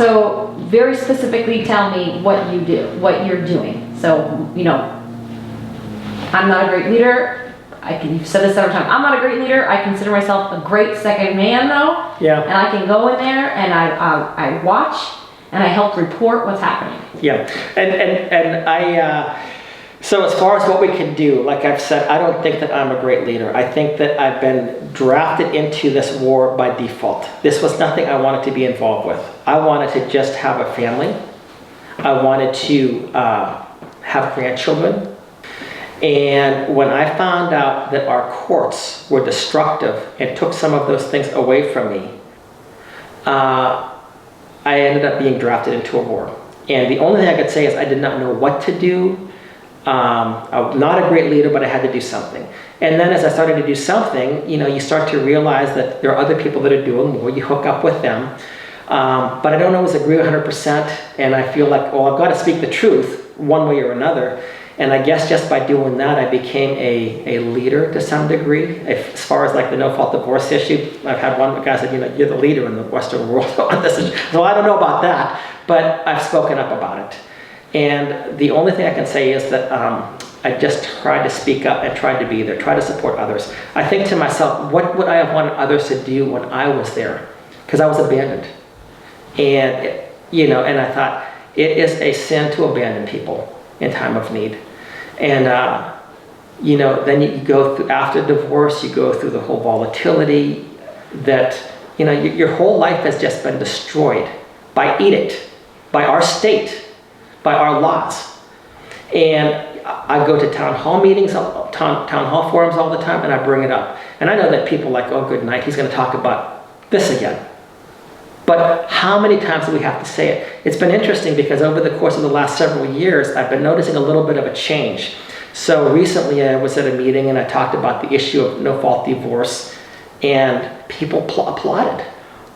So very specifically tell me what you do, what you're doing. So, you know, I'm not a great leader. You've said this several times. I'm not a great leader. I consider myself a great second man though. Yeah. And I can go in there and I watch and I help report what's happening. Yeah. And so as far as what we can do, like I've said, I don't think that I'm a great leader. I think that I've been drafted into this war by default. This was nothing I wanted to be involved with. I wanted to just have a family. I wanted to have grandchildren. And when I found out that our courts were destructive and took some of those things away from me, I ended up being drafted into a war. And the only thing I could say is I did not know what to do. I'm not a great leader, but I had to do something. And then as I started to do something, you know, you start to realize that there are other people that are doing more. You hook up with them. But I don't always agree 100%. And I feel like, well, I've got to speak the truth one way or another. And I guess just by doing that, I became a leader to some degree. As far as like the no-fault divorce issue, I've had one guy said, you know, you're the leader in the Western world on this issue. So I don't know about that, but I've spoken up about it. And the only thing I can say is that I just tried to speak up and tried to be there, try to support others. I think to myself, what would I have wanted others to do when I was there? Because I was abandoned. And, you know, and I thought, it is a sin to abandon people in time of need. And, you know, then you go through, after divorce, you go through the whole volatility that, you know, your whole life has just been destroyed by edict, by our state, by our laws. And I go to town hall meetings, town hall forums all the time, and I bring it up. And I know that people are like, oh, good night, he's going to talk about this again. But how many times do we have to say it? It's been interesting because over the course of the last several years, I've been noticing a little bit of a change. So recently I was at a meeting and I talked about the issue of no-fault divorce, and people applauded.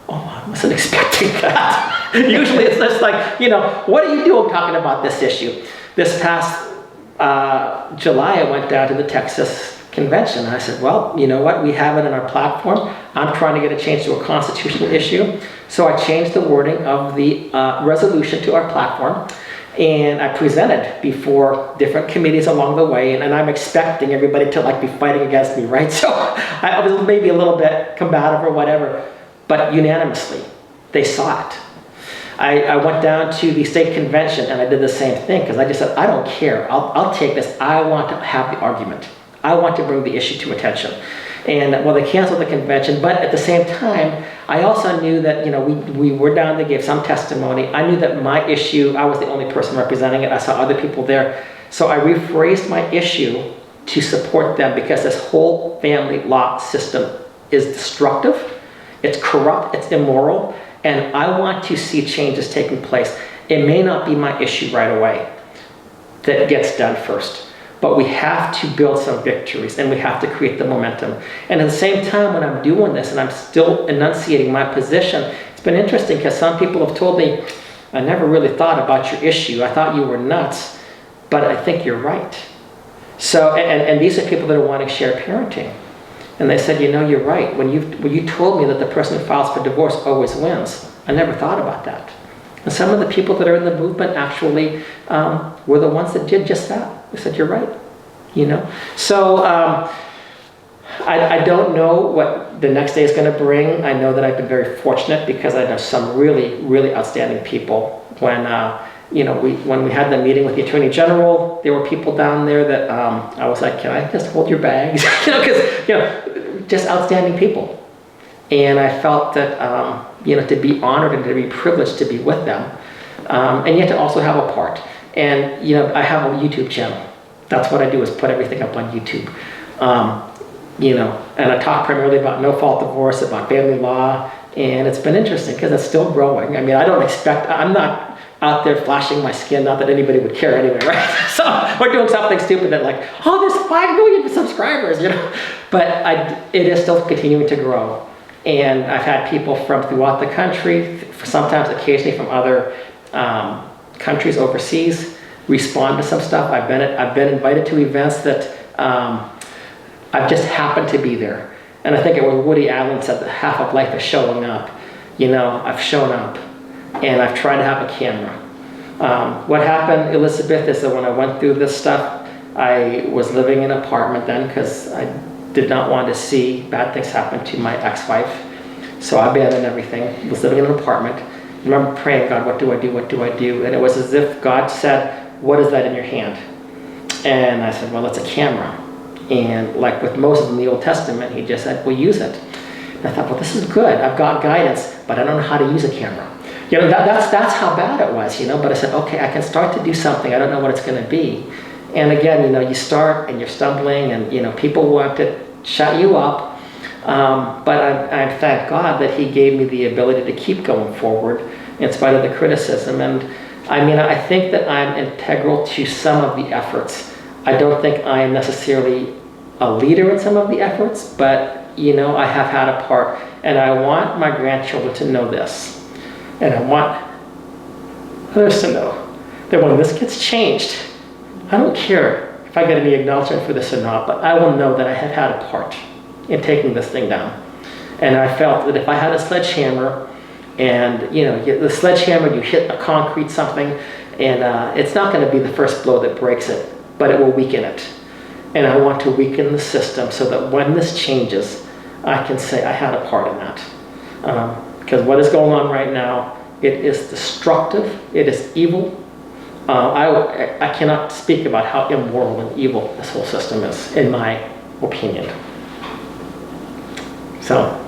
Oh, I wasn't expecting that. Usually it's just like, you know, what are you doing talking about this issue? This past July, I went down to the Texas convention. I said, well, you know what? We have it in our platform. I'm trying to get it changed to a constitutional issue. So I changed the wording of the resolution to our platform. And I presented before different committees along the way, and I'm expecting everybody to like be fighting against me, right? So I was maybe a little bit combative or whatever, but unanimously, they saw it. I went down to the state convention and I did the same thing because I just said, I don't care. I'll take this. I want to have the argument. I want to bring the issue to attention. And well, they canceled the convention, but at the same time, I also knew that, you know, we were down, they gave some testimony. I knew that my issue, I was the only person representing it. I saw other people there. So I rephrased my issue to support them because this whole family law system is destructive, it's corrupt, it's immoral, and I want to see changes taking place. It may not be my issue right away that gets done first. But we have to build some victories and we have to create the momentum. And at the same time, when I'm doing this and I'm still enunciating my position, it's been interesting because some people have told me, I never really thought about your issue. I thought you were nuts, but I think you're right. So, and these are people that are wanting shared parenting. And they said, you know, you're right. When you told me that the person who files for divorce always wins, I never thought about that. And some of the people that are in the movement actually were the ones that did just that. They said, you're right, you know. So I don't know what the next day is going to bring. I know that I've been very fortunate because I know some really, really outstanding people. When, you know, when we had the meeting with the Attorney General, there were people down there that I was like, can I just hold your bags? You know, because, you know, just outstanding people. And I felt that, you know, to be honored and to be privileged to be with them, and yet to also have a part. And, you know, I have a YouTube channel. That's what I do, is put everything up on YouTube. You know, and I talk primarily about no-fault divorce, about family law, and it's been interesting because it's still growing. I mean, I'm not out there flashing my skin, not that anybody would care anyway, right? So we're doing something stupid that like, oh, there's 5 million subscribers, you know. But it is still continuing to grow. And I've had people from throughout the country, sometimes occasionally from other countries overseas, respond to some stuff. I've been invited to events that I've just happened to be there. And I think it was Woody Allen said that half of life is showing up. You know, I've shown up. and I've tried to have a camera. What happened, Elizabeth, is that when I went through this stuff, I was living in an apartment then because I did not want to see bad things happen to my ex-wife. So I abandoned everything, was living in an apartment. I remember praying, God, what do I do? What do I do? And it was as if God said, what is that in your hand? And I said, well, it's a camera. And like with Moses in the Old Testament, he just said, well, use it. And I thought, well, this is good. I've got guidance, but I don't know how to use a camera. You know, that's how bad it was, you know. But I said, okay, I can start to do something. I don't know what it's going to be. And again, you know, you start and you're stumbling and, you know, people want to shut you up. But I thank God that he gave me the ability to keep going forward in spite of the criticism. And I mean, I think that I'm integral to some of the efforts. I don't think I am necessarily a leader in some of the efforts, but, you know, I have had a part. And I want my grandchildren to know this. And I want others to know that when this gets changed, I don't care if I get any acknowledgement for this or not, but I will know that I have had a part in taking this thing down. And I felt that if I had a sledgehammer and, you know, the sledgehammer, you hit a concrete something, and it's not going to be the first blow that breaks it, but it will weaken it. And I want to weaken the system so that when this changes, I can say I had a part in that. Because what is going on right now, it is destructive, it is evil. I cannot speak about how immoral and evil this whole system is, in my opinion. So